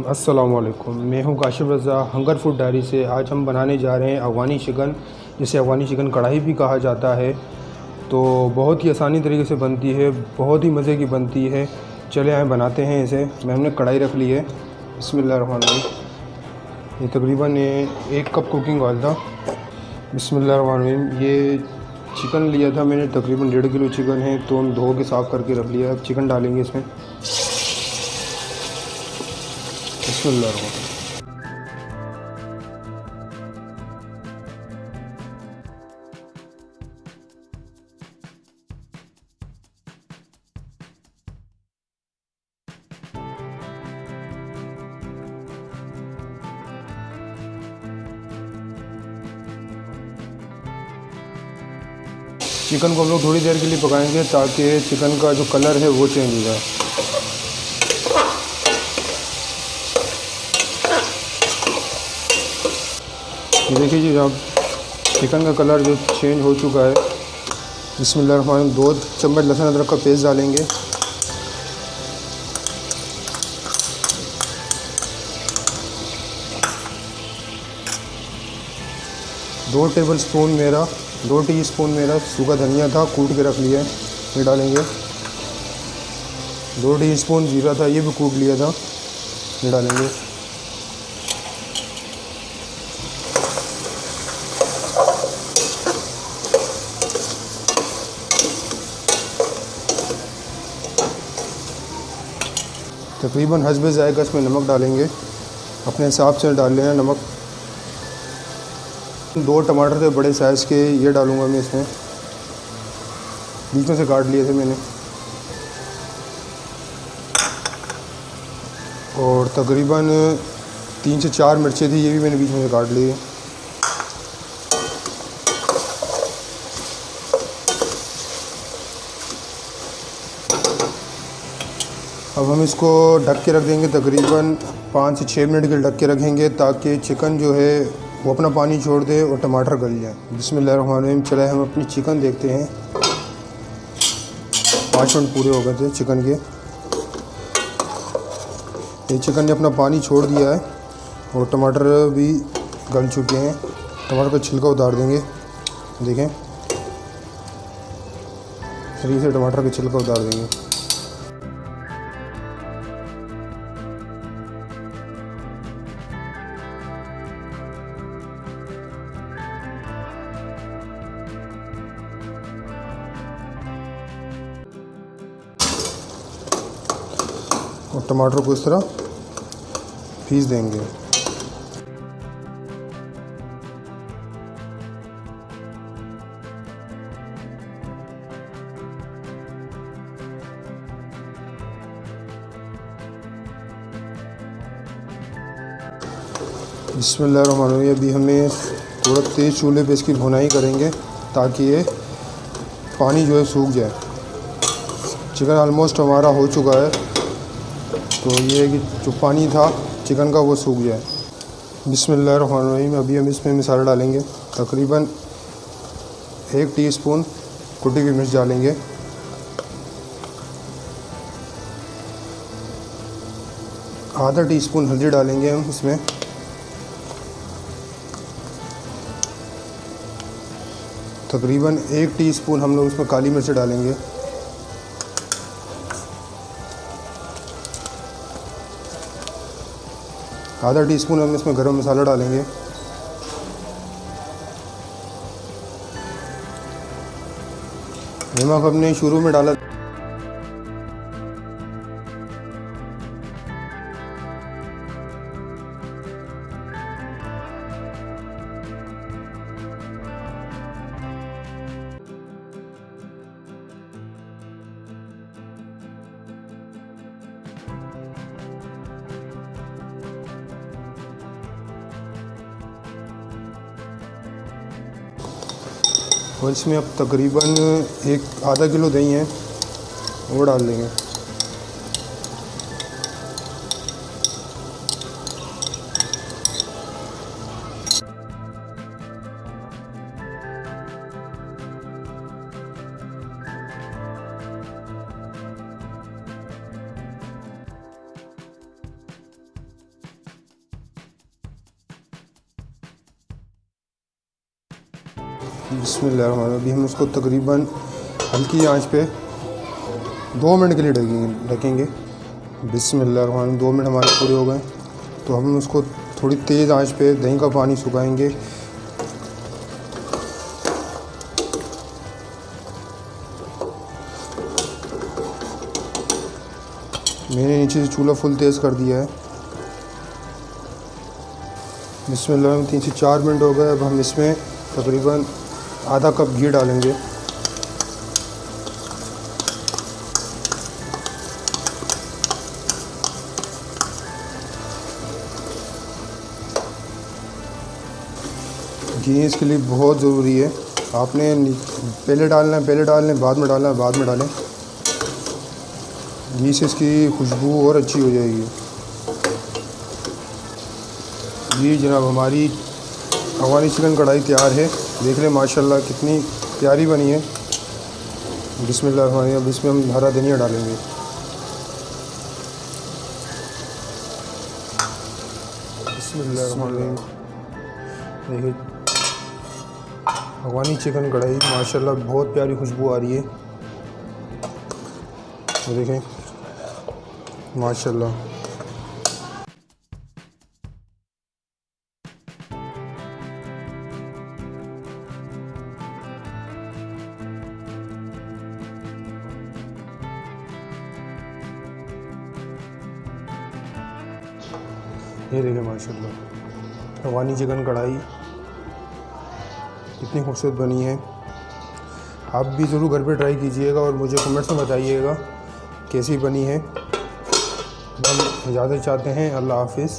अस्सलामुअलैकुम, मैं हूं काशिफ रज़ा हंगर फूड डायरी से। आज हम बनाने जा रहे हैं अफ़गानी चिकन, जिसे अफ़गानी चिकन कढ़ाई भी कहा जाता है। तो बहुत ही आसानी तरीके से बनती है, बहुत ही मज़े की बनती है। चले आए बनाते हैं इसे। हमने कढ़ाई रख ली है। बिस्मिल्लाहिर्रहमानिर्रहीम। ये तकरीबन 1 कप कुकिंग ऑयल था। बिस्मिल्लाहिर्रहमानिर्रहीम। ये चिकन लिया था मैंने, तकरीबन 1.5 किलो चिकन है, तो हम धो के साफ़ करके रख लिया। अब चिकन डालेंगे इसमें। बिस्मिल्लाहिर्रहमानिर्रहीम। चिकन को हम लोग थोड़ी देर के लिए पकाएंगे ताकि चिकन का जो कलर है वो चेंज हो जाए। ये देखिए जी, अब चिकन का कलर जो चेंज हो चुका है। बिस्मिल्लाहिर्रहमानिर्रहीम। 2 चम्मच लहसुन अदरक का पेस्ट डालेंगे। दो टीस्पून मेरा सूखा धनिया था, कूट के रख लिया है, ये डालेंगे। 2 टीस्पून जीरा था, ये भी कूट लिया था, ये डालेंगे। तकरीबन हस्बे ज़ायक़ा इसमें नमक डालेंगे, अपने हिसाब से डाल लेना नमक। 2 टमाटर थे बड़े साइज़ के, ये डालूँगा मैं इसमें, बीच में से काट लिए थे मैंने। और तकरीबन 3 से 4 मिर्चें थी, ये भी मैंने बीच में से काट ली है। अब हम इसको ढक के रख देंगे, तकरीबन 5 से 6 मिनट के ढक के रखेंगे ताकि चिकन जो है वो अपना पानी छोड़ दे और टमाटर गल जाए। बिस्मिल्लाहिर्रहमानिर्रहीम। चले हम अपनी चिकन देखते हैं। 5 मिनट पूरे हो गए थे चिकन के। ये चिकन ने अपना पानी छोड़ दिया है और टमाटर भी गल चुके हैं। टमाटर का छिलका उतार देंगे। देखें, सही से टमाटर का छिलका उतार देंगे। और टमाटर को इस तरह पीस देंगे। बिस्मिल्लाहिर्रहमानिर्रहीम। अभी हमें थोड़ा तेज़ चूल्हे पे इसकी भुनाई करेंगे ताकि ये पानी जो है सूख जाए। चिकन ऑलमोस्ट हमारा हो चुका है, तो ये है कि जो पानी था चिकन का वो सूख जाए। बिस्मिल्लाहिर्रहमानिर्रहीम। अभी हम इसमें मसाला डालेंगे। तकरीबन 1 टीस्पून कुटी हुई मिर्च डालेंगे, आधा टीस्पून हल्दी डालेंगे हम इसमें, तकरीबन 1 टीस्पून हम लोग इसमें काली मिर्च डालेंगे, आधा टीस्पून हम इसमें गरम मसाला डालेंगे, नमक हमने शुरू में डाला। और इसमें अब तकरीबन आधा किलो दही है, वो डाल देंगे। बिस्मिल्लाह। अभी हम उसको तकरीबन हल्की आंच पे 2 मिनट के लिए ढकेंगे। बिस्मिल्लाह। 2 मिनट हमारे पूरे हो गए, तो हम उसको थोड़ी तेज़ आंच पे दही का पानी सुखाएंगे। मैंने नीचे से चूल्हा फुल तेज़ कर दिया है। बिस्मिल्लाह। 3 से 4 मिनट हो गए। अब हम इसमें तकरीबन आधा कप घी डालेंगे। घी इसके लिए बहुत ज़रूरी है। आपने पहले डालना है, पहले डाल लें, बाद में डालना है, बाद में डालें। घी से इसकी खुशबू और अच्छी हो जाएगी। जी जनाब, हमारी अफगानी चिकन कढ़ाई तैयार है। देख लें माशाल्लाह कितनी प्यारी बनी है। बिस्मिल्लाह। अब इसमें हम हरा धनिया डालेंगे। बिस्मिल्लाह। देखिए अफगानी चिकन कढ़ाई माशाल्लाह बहुत प्यारी खुशबू आ रही है। तो देखें माशाल्लाह। ये देखें माशाल्लाह अफगानी चिकन कढ़ाई कितनी खूबसूरत बनी है। आप भी ज़रूर घर पे ट्राई कीजिएगा और मुझे कमेंट्स में बताइएगा कैसी बनी है। हम इजाज़त चाहते हैं। अल्लाह हाफ़िज़।